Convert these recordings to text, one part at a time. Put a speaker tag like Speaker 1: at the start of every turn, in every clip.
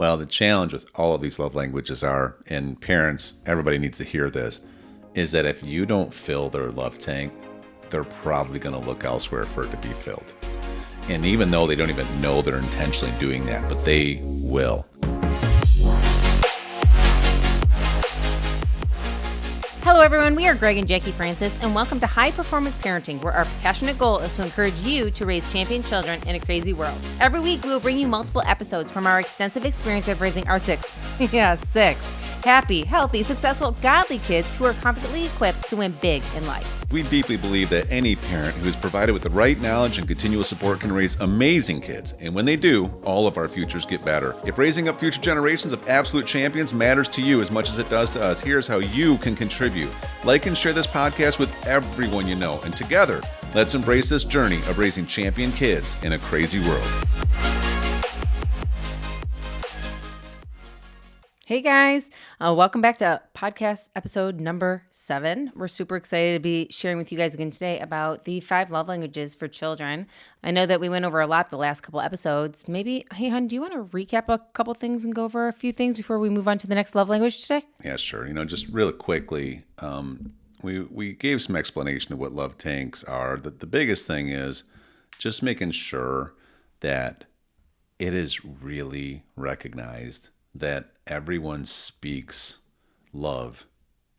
Speaker 1: Well, the challenge with all of these love languages are, and parents, everybody needs to hear this, is that if you don't fill their love tank, they're probably going to look elsewhere for it to be filled. And even though they don't even know they're intentionally doing that, but they will.
Speaker 2: Hello, everyone. We are Greg and Jackie Francis, and welcome to High Performance Parenting, where our passionate goal is to encourage you to raise champion children in a crazy world. Every week, we will bring you multiple episodes from our extensive experience of raising our six happy, healthy, successful, godly kids who are confidently equipped to win big in life.
Speaker 1: We deeply believe that any parent who is provided with the right knowledge and continual support can raise amazing kids. And when they do, all of our futures get better. If raising up future generations of absolute champions matters to you as much as it does to us, here's how you can contribute. Like and share this podcast with everyone you know. And together, let's embrace this journey of raising champion kids in a crazy world.
Speaker 2: Hey guys, welcome back to podcast episode number 7. We're super excited to be sharing with you guys again today about the 5 love languages for children. I know that we went over a lot the last couple episodes. Maybe, hey hon, do you want to recap a couple things and go over a few things before we move on to the next love language today?
Speaker 1: Yeah, sure. Just really quickly, we gave some explanation of what love tanks are. The biggest thing is just making sure that it is really recognized that everyone speaks love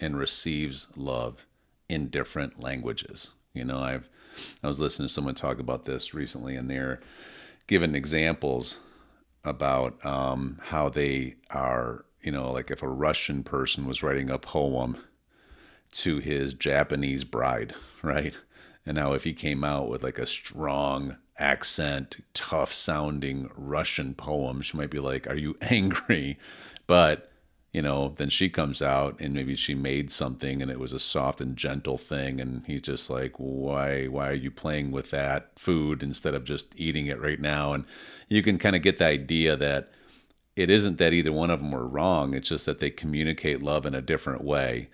Speaker 1: and receives love in different languages. I was listening to someone talk about this recently, and they're giving examples about how they are, like if a Russian person was writing a poem to his Japanese bride, right? And now if he came out with like a strong accent, tough sounding Russian poem, she might be like, are you angry? But, then she comes out and maybe she made something and it was a soft and gentle thing. And he's just like, why are you playing with that food instead of just eating it right now? And you can kind of get the idea that it isn't that either one of them were wrong. It's just that they communicate love in a different way.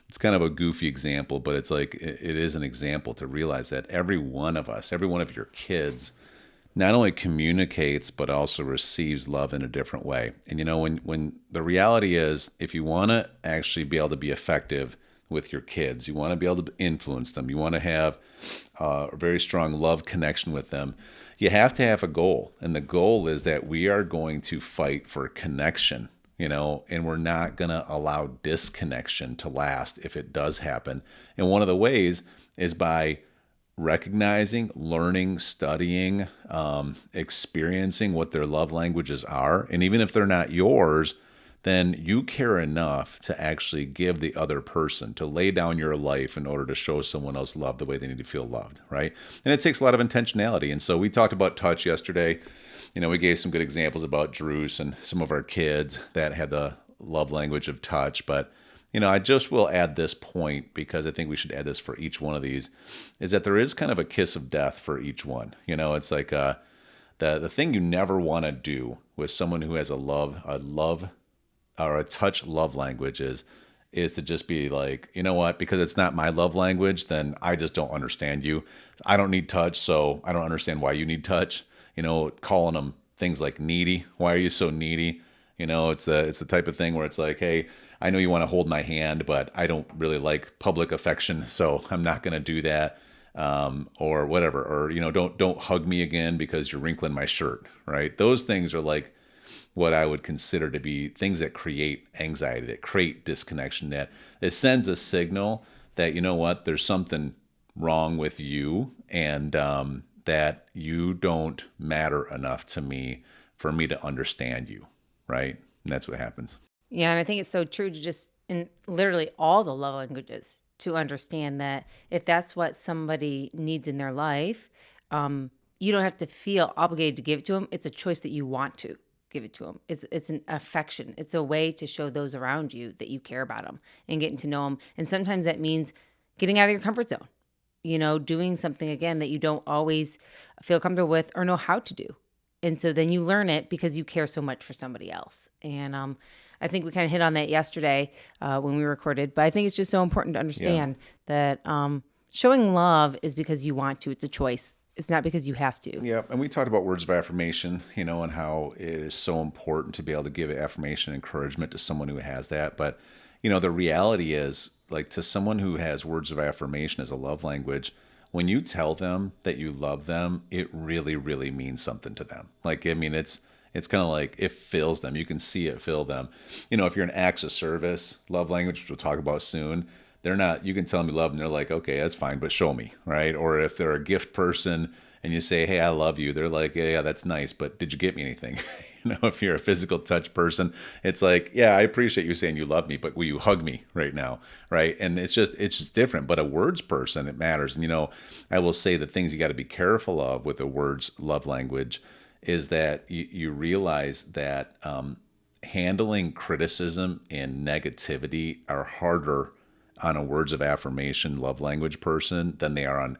Speaker 1: It's kind of a goofy example, but it's like, it is an example to realize that every one of us, every one of your kids, not only communicates, but also receives love in a different way. And when the reality is, if you want to actually be able to be effective with your kids, you want to be able to influence them, you want to have a very strong love connection with them, you have to have a goal. And the goal is that we are going to fight for connection, and we're not going to allow disconnection to last if it does happen. And one of the ways is by recognizing, learning, studying, experiencing what their love languages are. And even if they're not yours, then you care enough to actually give the other person, to lay down your life in order to show someone else love the way they need to feel loved, right? And it takes a lot of intentionality. And so we talked about touch yesterday. We gave some good examples about Drews and some of our kids that had the love language of touch. But I just will add this point, because I think we should add this for each one of these, is that there is kind of a kiss of death for each one. It's like the thing you never want to do with someone who has a love or a touch love language is to just be like, you know what, because it's not my love language, then I just don't understand you. I don't need touch, so I don't understand why you need touch. Calling them things like needy. Why are you so needy? It's the type of thing where it's like, hey, I know you want to hold my hand, but I don't really like public affection, so I'm not going to do that, or whatever. Or don't hug me again because you're wrinkling my shirt, right? Those things are like what I would consider to be things that create anxiety, that create disconnection, that it sends a signal that, there's something wrong with you, and that you don't matter enough to me for me to understand you, right? And that's what happens.
Speaker 2: Yeah, and I think it's so true to just, in literally all the love languages, to understand that if that's what somebody needs in their life, you don't have to feel obligated to give it to them. It's a choice that you want to give it to them. It's an affection. It's a way to show those around you that you care about them and getting to know them. And sometimes that means getting out of your comfort zone, doing something, again, that you don't always feel comfortable with or know how to do. And so then you learn it because you care so much for somebody else. And I think we kind of hit on that yesterday when we recorded, but I think it's just so important to understand that showing love is because you want to. It's a choice. It's not because you have to.
Speaker 1: Yeah, and we talked about words of affirmation, and how it is so important to be able to give affirmation and encouragement to someone who has that. But, the reality is, like, to someone who has words of affirmation as a love language, when you tell them that you love them, it really, really means something to them. Like, I mean, it's kind of like it fills them. You can see it fill them. If you're an acts of service love language, which we'll talk about soon, they're not, you can tell them you love them. They're like, okay, that's fine, but show me, right? Or if they're a gift person and you say, hey, I love you, they're like, yeah, that's nice, but did you get me anything? If you're a physical touch person, it's like, yeah, I appreciate you saying you love me, but will you hug me right now? Right. And it's just different. But a words person, it matters. And, I will say the things you got to be careful of with a words love language is that you realize that handling criticism and negativity are harder on a words of affirmation love language person than they are on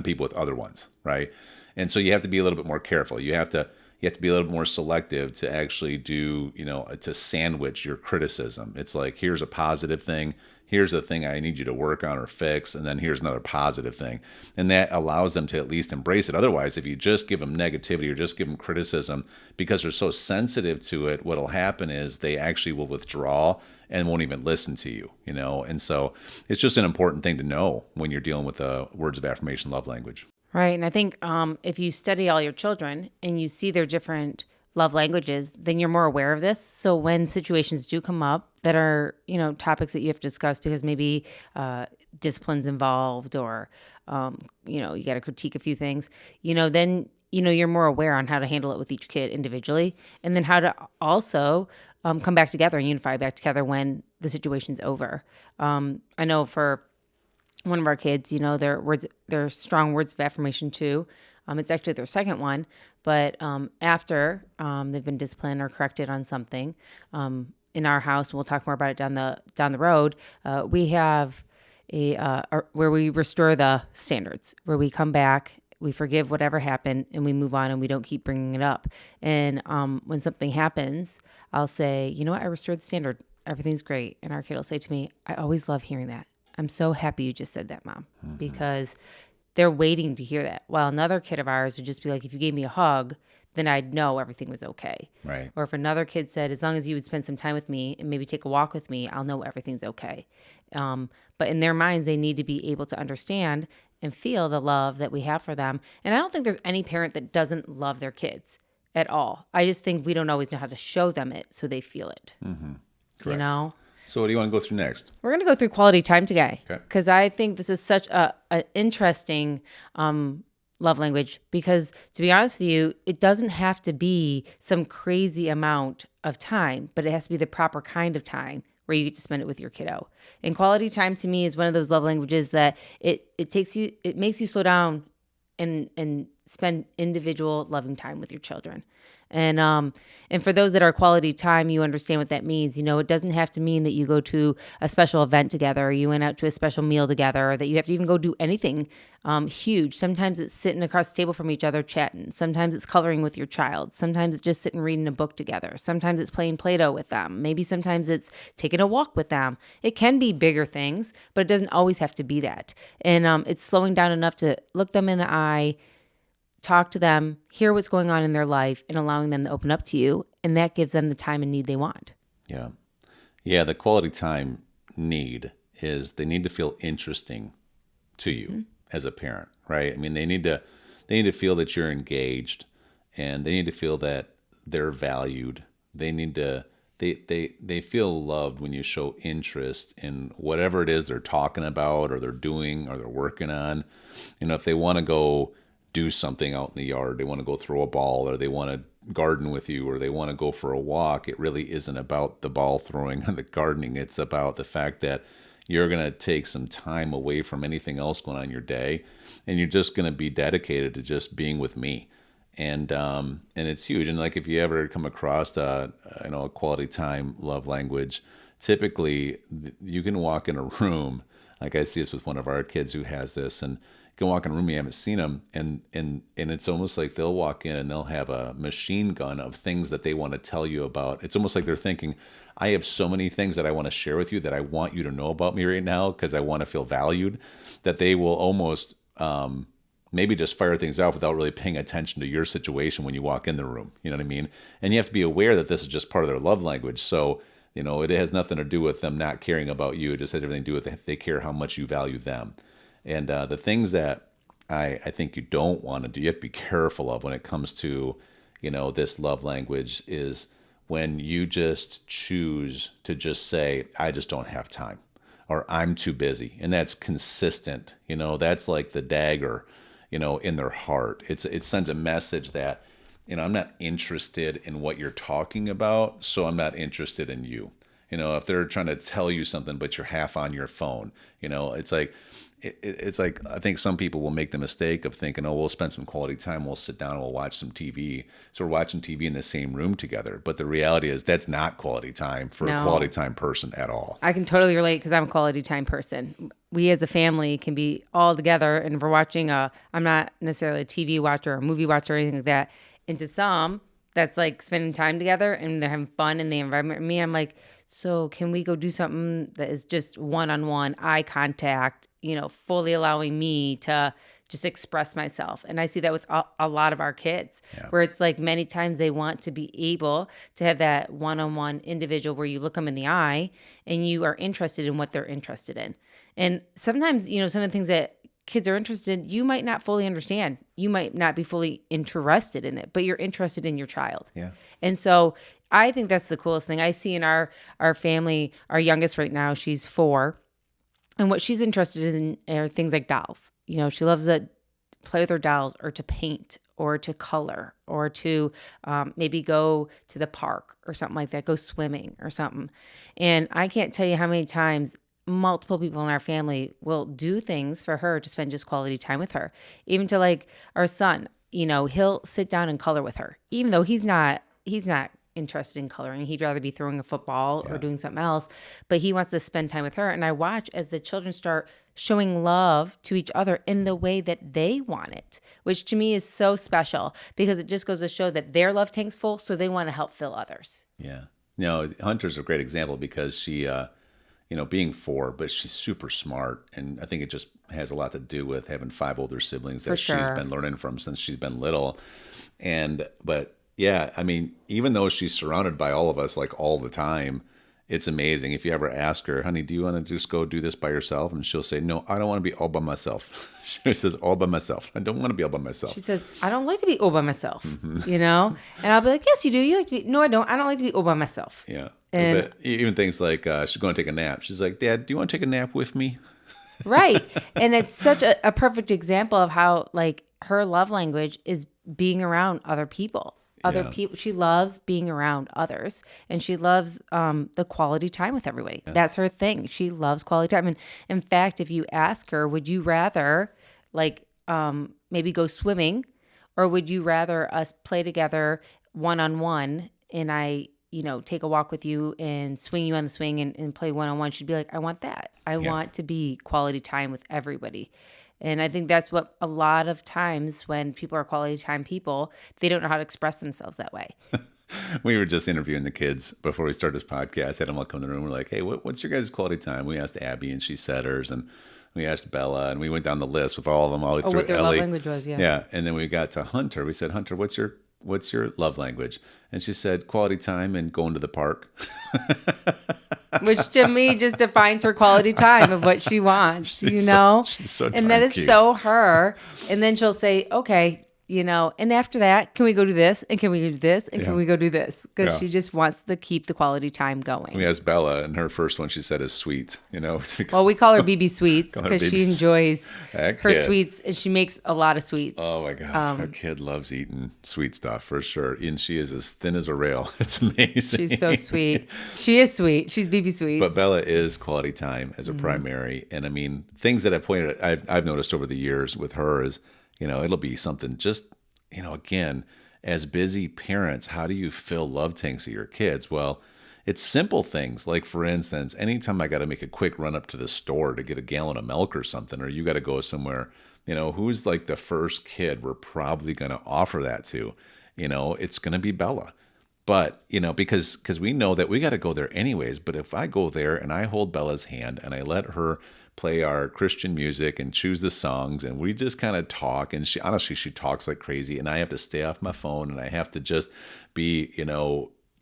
Speaker 1: people with other ones, right? And so you have to be a little bit more careful. You have to be a little bit more selective to actually do, to sandwich your criticism. It's like, here's a positive thing, here's a thing I need you to work on or fix, and then here's another positive thing. And that allows them to at least embrace it. Otherwise, if you just give them negativity or just give them criticism, because they're so sensitive to it, what'll happen is they actually will withdraw and won't even listen to you, And so it's just an important thing to know when you're dealing with a words of affirmation love language.
Speaker 2: Right. And I think if you study all your children and you see their different love languages, then you're more aware of this. So when situations do come up that are, topics that you have to discuss because maybe discipline's involved or, you got to critique a few things, then, you're more aware on how to handle it with each kid individually and then how to also come back together and unify back together when the situation's over. I know for one of our kids, their strong words of affirmation too. It's actually their second one, but after they've been disciplined or corrected on something in our house, and we'll talk more about it down the road. We have where we restore the standards, where we come back, we forgive whatever happened, and we move on, and we don't keep bringing it up. And when something happens, I'll say, you know what, I restored the standard. Everything's great. And our kid will say to me, I always love hearing that. I'm so happy you just said that, Mom, because they're waiting to hear that. While another kid of ours would just be like, if you gave me a hug, then I'd know everything was okay.
Speaker 1: Right.
Speaker 2: Or if another kid said, as long as you would spend some time with me and maybe take a walk with me, I'll know everything's okay. But in their minds, they need to be able to understand and feel the love that we have for them. And I don't think there's any parent that doesn't love their kids at all. I just think we don't always know how to show them it so they feel it.
Speaker 1: Mm-hmm.
Speaker 2: You know?
Speaker 1: So what do you want to go through next?
Speaker 2: We're going to go through quality time today
Speaker 1: Okay.
Speaker 2: because I think this is such an interesting love language because, to be honest with you, it doesn't have to be some crazy amount of time, but it has to be the proper kind of time where you get to spend it with your kiddo. And quality time to me is one of those love languages that it makes you slow down and spend individual loving time with your children. And for those that are quality time, you understand what that means. It doesn't have to mean that you go to a special event together, or you went out to a special meal together, or that you have to even go do anything huge. Sometimes it's sitting across the table from each other chatting. Sometimes it's coloring with your child. Sometimes it's just sitting reading a book together. Sometimes it's playing Play-Doh with them. Maybe sometimes it's taking a walk with them. It can be bigger things, but it doesn't always have to be that. And it's slowing down enough to look them in the eye, talk to them, hear what's going on in their life, and allowing them to open up to you. And that gives them the time and need they want.
Speaker 1: Yeah. Yeah. The quality time need is they need to feel interesting to you as a parent, right? I mean, they need to feel that you're engaged, and they need to feel that they're valued. They need to, they feel loved when you show interest in whatever it is they're talking about or they're doing or they're working on. If they want to go do something out in the yard, they want to go throw a ball, or they want to garden with you, or they want to go for a walk, it really isn't about the ball throwing and the gardening. It's about the fact that you're going to take some time away from anything else going on in your day, and you're just going to be dedicated to just being with me. And it's huge. And like, if you ever come across a quality time love language, typically you can walk in a room, like I see this with one of our kids who has this, and can walk in a room, you haven't seen them, and it's almost like they'll walk in and they'll have a machine gun of things that they want to tell you about. It's almost like they're thinking, I have so many things that I want to share with you that I want you to know about me right now because I want to feel valued, that they will almost maybe just fire things off without really paying attention to your situation when you walk in the room. You know what I mean? And you have to be aware that this is just part of their love language. So, it has nothing to do with them not caring about you. It just has everything to do with they care how much you value them. And the things that I think you don't want to do, you have to be careful of when it comes to, this love language is when you just choose to just say, I just don't have time or I'm too busy. And that's consistent. That's like the dagger, in their heart. It sends a message that, I'm not interested in what you're talking about, so I'm not interested in you. If they're trying to tell you something, but you're half on your phone, it's like, it's like, I think some people will make the mistake of thinking, oh, we'll spend some quality time. We'll sit down and we'll watch some TV. So we're watching TV in the same room together. But the reality is that's not quality time for a quality time person at all.
Speaker 2: I can totally relate because I'm a quality time person. We as a family can be all together, and if we're watching I'm not necessarily a TV watcher or a movie watcher or anything like that. And to some, that's like spending time together and they're having fun in the environment. Me, I'm like, so can we go do something that is just one-on-one eye contact, fully allowing me to just express myself. And I see that with a lot of our kids, where it's like many times they want to be able to have that one-on-one individual where you look them in the eye and you are interested in what they're interested in. And sometimes, some of the things that kids are interested in, you might not fully understand. You might not be fully interested in it, but you're interested in your child.
Speaker 1: Yeah.
Speaker 2: And so I think that's the coolest thing I see in our family. Our youngest right now, she's 4. And what she's interested in are things like dolls. She loves to play with her dolls or to paint or to color or to maybe go to the park or something like that, go swimming or something. And I can't tell you how many times multiple people in our family will do things for her to spend just quality time with her. Even to like our son, he'll sit down and color with her, even though he's not interested in coloring. He'd rather be throwing a football or doing something else, but he wants to spend time with her. And I watch as the children start showing love to each other in the way that they want it, which to me is so special because it just goes to show that their love tank's full, so they want to help fill others.
Speaker 1: Yeah. Hunter's a great example because she, being 4, but she's super smart. And I think it just has a lot to do with having 5 older siblings that she's been learning from since she's been little. But yeah, I mean, even though she's surrounded by all of us like all the time, it's amazing. If you ever ask her, honey, do you want to just go do this by yourself? And she'll say, no, I don't want to be all by myself. She says, all by myself. I don't want to be all by myself.
Speaker 2: She says, I don't like to be all by myself, And I'll be like, yes, you do. You like to be, no, I don't. I don't like to be all by myself.
Speaker 1: Yeah. But even things like she's going to take a nap. She's like, Dad, do you want to take a nap with me?
Speaker 2: Right. And it's such a perfect example of how like her love language is being around other people. People. She loves being around others, and she loves the quality time with everybody. Yeah. That's her thing. She loves quality time. And in fact, if you ask her, would you rather like maybe go swimming, or would you rather us play together one-on-one and I take a walk with you and swing you on the swing and play one-on-one? She'd be like, I want that. I want to be quality time with everybody. And I think that's what a lot of times when people are quality time people, they don't know how to express themselves that way.
Speaker 1: We were just interviewing the kids before we started this podcast. Had them all come in the room. We're like, hey, what's your guys' quality time? We asked Abby and she said hers, and we asked Bella, and we went down the list with all of them all the way through.
Speaker 2: What their
Speaker 1: Ellie.
Speaker 2: love language was,
Speaker 1: Yeah, and then we got to Hunter. We said, Hunter, what's your love language? And she said, quality time and going to the park.
Speaker 2: Which to me just defines her quality time of what she wants,
Speaker 1: she's so
Speaker 2: and that is
Speaker 1: cute.
Speaker 2: so her. And then she'll say, okay, and after that, can we go do this? And can we do this? And can we go do this? Because she just wants to keep the quality time going.
Speaker 1: We asked Bella, and her first one she said is sweets.
Speaker 2: Well, we call her BB Sweets because she enjoys
Speaker 1: her
Speaker 2: sweets, and she makes a lot of sweets.
Speaker 1: Oh my gosh, her kid loves eating sweet stuff for sure. And she is as thin as a rail. It's amazing.
Speaker 2: She's so sweet. She is sweet. She's BB Sweets.
Speaker 1: But Bella is quality time as a primary. And I mean, things that I've noticed over the years with her is, it'll be something just, again, as busy parents, how do you fill love tanks of your kids? Well, it's simple things. Like, for instance, anytime I got to make a quick run up to the store to get a gallon of milk or something, or you got to go somewhere, who's like the first kid we're probably going to offer that to? It's going to be Bella. But, because we know that we got to go there anyways. But if I go there and I hold Bella's hand and I let her play our Christian music and choose the songs, and we just kind of talk. And she talks like crazy, and I have to stay off my phone, and I have to just be,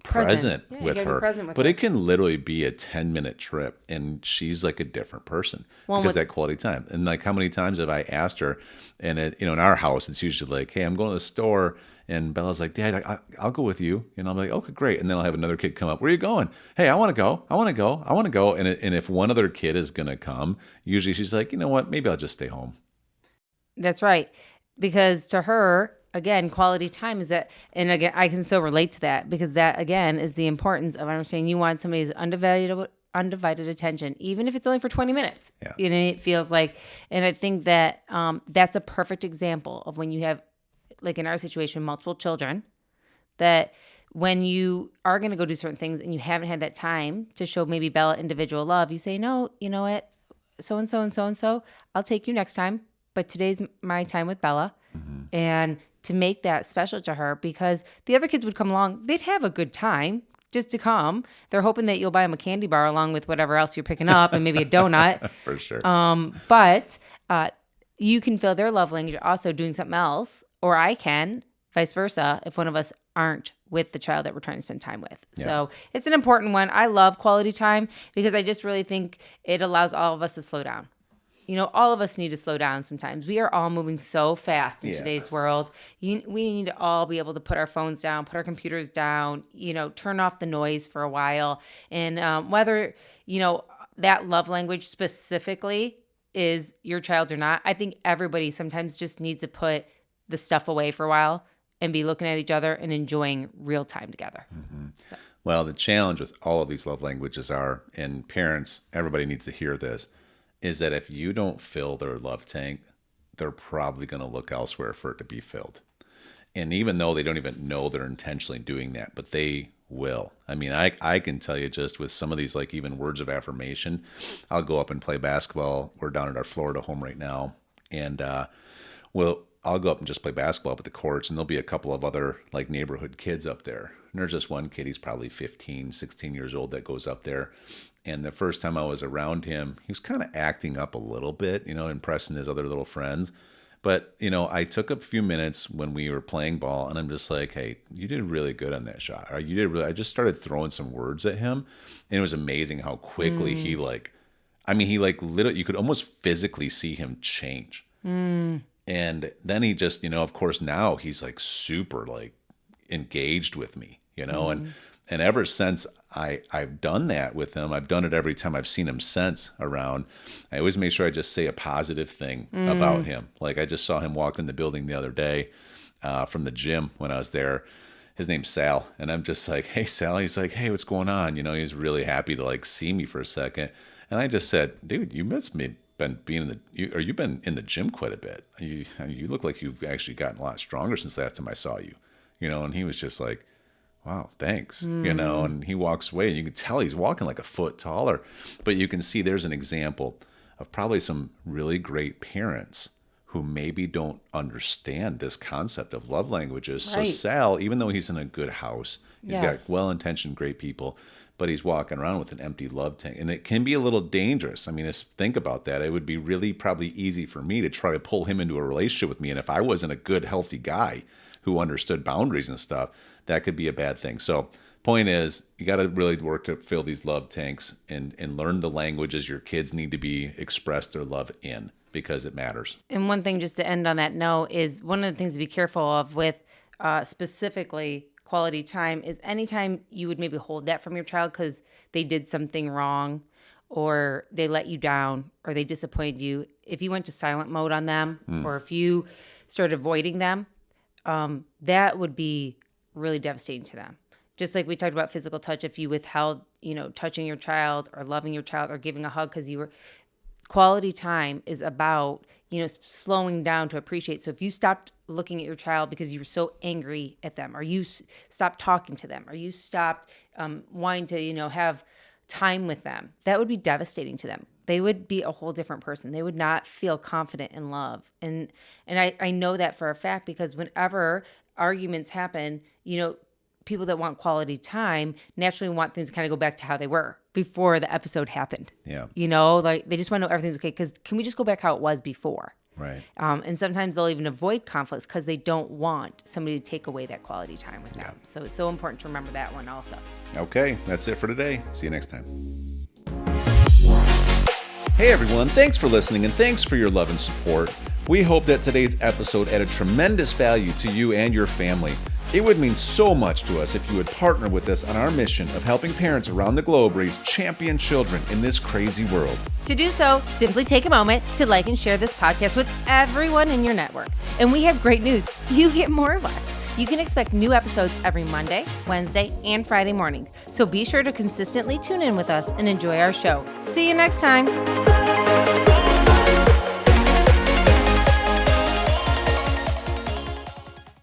Speaker 2: Present.
Speaker 1: present
Speaker 2: Yeah, you
Speaker 1: with
Speaker 2: gotta be
Speaker 1: her.
Speaker 2: present with
Speaker 1: But
Speaker 2: her.
Speaker 1: it can literally be a 10-minute trip, and she's like a different person
Speaker 2: One
Speaker 1: because
Speaker 2: with
Speaker 1: that quality time. And like, how many times have I asked her? And in our house, it's usually like, hey, I'm going to the store. And Bella's like, Dad, I'll go with you. And I'm like, okay, great. And then I'll have another kid come up. Where are you going? Hey, I want to go. I want to go. I want to go. And if one other kid is going to come, usually she's like, you know what? Maybe I'll just stay home.
Speaker 2: That's right. Because to her, again, quality time is that, and again, I can so relate to that because that, again, is the importance of understanding you want somebody's undivided attention, even if it's only for 20 minutes.
Speaker 1: Yeah.
Speaker 2: It feels like, and I think that that's a perfect example of when you have, like in our situation, multiple children, that when you are going to go do certain things and you haven't had that time to show maybe Bella individual love, you say, no, you know what? So and so and so and so, I'll take you next time. But today's my time with Bella. And to make that special to her, because the other kids would come along, they'd have a good time just to come. They're hoping that you'll buy them a candy bar along with whatever else you're picking up and maybe a donut.
Speaker 1: For sure.
Speaker 2: But you can feel their love language also doing something else, or I can, vice versa, if one of us aren't with the child that we're trying to spend time with.
Speaker 1: Yeah.
Speaker 2: So it's an important one. I love quality time because I just really think it allows all of us to slow down. All of us need to slow down sometimes. We are all moving so fast in today's world. We need to all be able to put our phones down, put our computers down, turn off the noise for a while. And whether, that love language specifically is your child's or not, I think everybody sometimes just needs to put the stuff away for a while and be looking at each other and enjoying real time together. So.
Speaker 1: Well, the challenge with all of these love languages are, and parents, everybody needs to hear this, is that if you don't fill their love tank, they're probably going to look elsewhere for it to be filled. And even though they don't even know they're intentionally doing that, but they will. I mean, I can tell you just with some of these, like even words of affirmation, I'll go up and play basketball. We're down at our Florida home right now. And I'll go up and just play basketball up at the courts, and there'll be a couple of other like neighborhood kids up there. And there's just one kid, he's probably 15, 16 years old, that goes up there. And the first time I was around him, he was kind of acting up a little bit, impressing his other little friends. But, I took a few minutes when we were playing ball, and I'm just like, hey, you did really good on that shot. Or you did really, I just started throwing some words at him. And it was amazing how quickly he literally, you could almost physically see him change. And then he just, of course, now he's like super like engaged with me, and ever since I've done that with him, I've done it every time I've seen him since around. I always make sure I just say a positive thing about him. Like I just saw him walk in the building the other day from the gym when I was there. His name's Sal. And I'm just like, hey, Sal. He's like, hey, what's going on? He's really happy to like see me for a second. And I just said, dude, you must be you've been in the gym quite a bit. You look like you've actually gotten a lot stronger since the last time I saw you, and he was just like, wow, thanks, and he walks away and you can tell he's walking like a foot taller, but you can see there's an example of probably some really great parents who maybe don't understand this concept of love languages.
Speaker 2: Right.
Speaker 1: So Sal, even though he's in a good house, he's got well-intentioned, great people, but he's walking around with an empty love tank. And it can be a little dangerous. I mean, just think about that. It would be really probably easy for me to try to pull him into a relationship with me. And if I wasn't a good, healthy guy who understood boundaries and stuff, that could be a bad thing. So point is, you got to really work to fill these love tanks and learn the languages your kids need to be expressed their love in, because it matters.
Speaker 2: And one thing just to end on that note is one of the things to be careful of with specifically quality time is anytime you would maybe hold that from your child because they did something wrong or they let you down or they disappointed you. If you went to silent mode on them or if you started avoiding them, that would be really devastating to them. Just like we talked about physical touch, if you withheld, touching your child or loving your child or giving a hug because you were... Quality time is about, slowing down to appreciate. So if you stopped looking at your child because you were so angry at them, or you stopped talking to them, or you stopped wanting to, have time with them, that would be devastating to them. They would be a whole different person. They would not feel confident in love. And I know that for a fact because whenever arguments happen, people that want quality time naturally want things to kind of go back to how they were before the episode happened.
Speaker 1: Yeah.
Speaker 2: Like they just want to know everything's okay. Because can we just go back how it was before?
Speaker 1: Right.
Speaker 2: And sometimes they'll even avoid conflicts because they don't want somebody to take away that quality time with them. So it's so important to remember that one also.
Speaker 1: Okay, that's it for today. See you next time. Hey everyone, thanks for listening and thanks for your love and support. We hope that today's episode added tremendous value to you and your family. It would mean so much to us if you would partner with us on our mission of helping parents around the globe raise champion children in this crazy world.
Speaker 2: To do so, simply take a moment to like and share this podcast with everyone in your network. And we have great news. You get more of us. You can expect new episodes every Monday, Wednesday, and Friday morning. So be sure to consistently tune in with us and enjoy our show. See you next time.